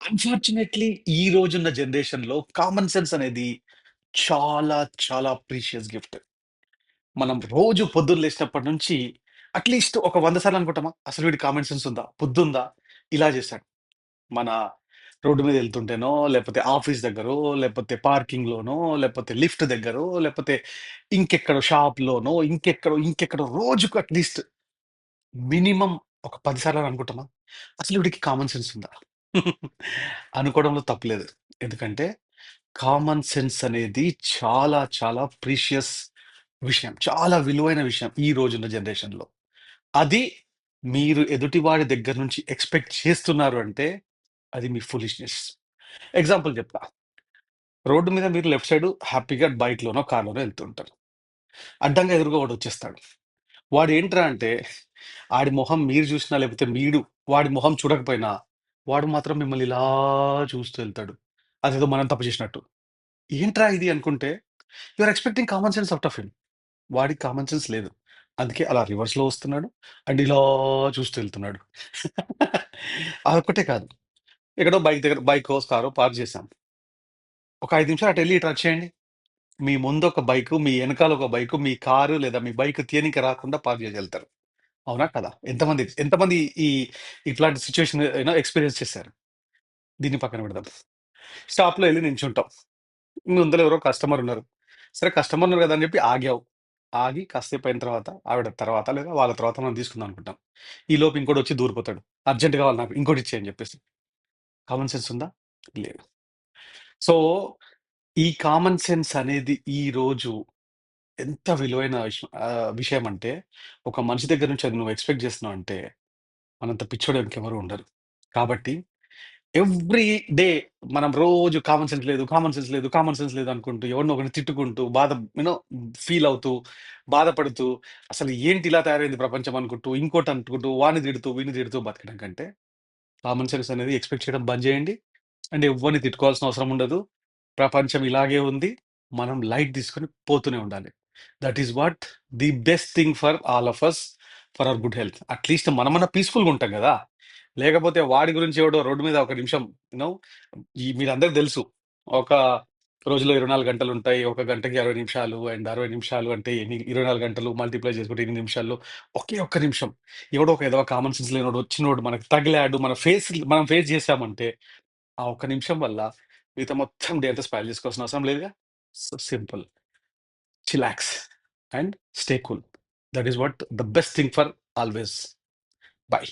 Unfortunately ఈ రోజున్న జనరేషన్‌లో కామన్ సెన్స్ అనేది చాలా, చాలా ప్రీషియస్ గిఫ్ట్. మనం రోజు పొద్దున్న లేసినప్పటి నుంచి అట్‌లీస్ట్ ఒక 100 సార్లు అనుకుంటామా? అసలు వీడికి కామన్ సెన్స్ ఉందా? బుద్ధుందా? ఇలా చేశాడు. మన రోడ్డు మీద ఎళ్తుంటేనో, లేపోతే ఆఫీస్ దగ్గరో, లేపోతే పార్కింగ్‌లోనో, లేపోతే లిఫ్ట్ దగ్గరో, లేపోతే ఇంకెక్కడో షాప్‌లోనో, ఇంకెక్కడో రోజుకు అట్‌లీస్ట్ మినిమమ్ ఒక 10 సార్లు అనుకుంటామా? అసలు వీడికి కామన్ సెన్స్ ఉందా? అనుకోవడంలో తప్పులేదు. ఎందుకంటే కామన్ సెన్స్ అనేది చాలా చాలా ప్రీషియస్ విషయం. చాలా విలువైన విషయం ఈ రోజున్న జనరేషన్‌లో. అది మీరు ఎదుటివాడి దగ్గర నుంచి ఎక్స్‌పెక్ట్ చేస్తున్నారు అంటే అది మీ ఫూలిష్‌నెస్. ఎగ్జాంపుల్ చెప్తా. రోడ్డు మీద మీరు లెఫ్ట్ సైడ్ హ్యాపీగా బైక్‌లోనో, కార్‌లోనో ఎళ్తుంటారు. అడ్డంగా ఎదురుగా వాడొచ్చేస్తాడు. వాడేంట్రా అంటే ఆడి మొహం మీరు చూసినా లేకపోతే మీరు వాడి మొహం చూడకపోయినా వాడు మాత్రం మిమ్మల్ని ఇలా చూస్తూ ఎళ్తాడు. అదేదో మనం తప్పు చేసినట్టు. ఏంట్రా ఇది అనుకుంటే you are expecting common sense out of him. వాడికి కామన్ సెన్స్ లేదు. అందుకే అలా రివర్స్‌లో వస్తున్నాడు. అండ్ ఇలా చూస్తూ ఎళ్తున్నాడు. అదొక్కటే కాదు. ఎక్కడో బైక్ దగ్గర బైకో, కారో పార్క్ చేశాం. ఒక 5 నిమిషాలు అటెళ్లి ఇటు వచ్చేయండి. మీ ముందొక బైకు, మీ ఎనకాల ఒక బైకు, మీ కారు లేదా మీ బైక్ తీయనీకి రాకుండా పార్క్ చేసి ఎళ్తారు. అవునా? కదా? ఎంతమంది ఎంతమంది ఈ ఇట్లాంటి సిట్యుయేషన్ ఎక్స్‌పీరియన్స్ చేశారు? దీన్ని పక్కన పెడదాం. షాప్‌లో ఎళ్లి నించుంటాం. ముందల ఎవరో కస్టమర్ ఉన్నారు. సరే కస్టమర్ ఉన్నారు కదా అని చెప్పి ఆగావు. ఆగి కాసేపు అయిన తర్వాత ఆవిడ తర్వాత లేదా వాళ్ళ తర్వాత మనం తీసుకుందాం అనుకుంటాం. ఈలోపు ఇంకోడొచ్చి దూరిపోతాడు. అర్జెంట్ కావాలి నాకు ఇంకోటి ఇచ్చేయి అని చెప్పేసి. కామన్ సెన్స్ ఉందా? లేదు. సో, ఈ కామన్ సెన్స్ అనేది ఈ రోజు ఎంత విలువైన విషయం అంటే, ఒక మనిషి దగ్గర నుంచి అది నువ్వు ఎక్స్‌పెక్ట్ చేస్తున్నావంటే, మనంత పిచ్చోడు ఇంకెవరు ఉండరు. కాబట్టి ఎవ్రీ డే మనం రోజు కామన్ సెన్స్ లేదు, కామన్ సెన్స్ లేదు, కామన్ సెన్స్ లేదు అనుకుంటూ, ఎవరినో ఒకరిని తిట్టుకుంటూ, బాధ ఫీల్ అవుతూ, బాధపడుతూ, అసలు ఏంటి ఇలా తయారైంది ప్రపంచం అనుకుంటూ, ఇంకోటి అనుకుంటూ, వాడిని తిడుతూ, వీడిని తిడుతూ బతకడం కంటే, కామన్ సెన్స్ అనేది ఎక్స్‌పెక్ట్ చేయడం బంద్ చేయండి. అండ్ ఎవ్వరిని తిట్టుకోవాల్సిన అవసరం ఉండదు. ప్రపంచం ఇలాగే ఉంది. మనం లైట్ తీసుకొని పోతూనే ఉండాలి. That is what the best thing for all of us for our good health. At least మనమన్నా పీస్‌ఫుల్‌గా ఉంటాం గదా! లేకపోతే వాడి గురించి ఎవడో రోడ్డు మీద ఒక నిమిషం యూ నో మీరందరికి తెలుసు. ఒక రోజులో 24 గంటలుంటాయి. ఒక గంటకి 60 నిమిషాలు అండ్ 60 నిమిషాలు అంటే 24 గంటలు మల్టిప్లై చేసుకుంటే ఎన్ని నిమిషాల్లో ఒకే ఒక్క నిమిషం ఎవడో ఒక ఎదవ కామన్ సెన్స్ లేనోడు వచ్చినోడు మనకు తగిలాడు. మనం ఫేస్ చేసామంటే ఆ ఒక్క నిమిషం వల్ల మిగతా మొత్తం డే అంతా స్పాయిల్ చేసుకోవాల్సిన అవసరం లేదుగా. So simple. Chillax and stay cool. That is what the best thing for always. By.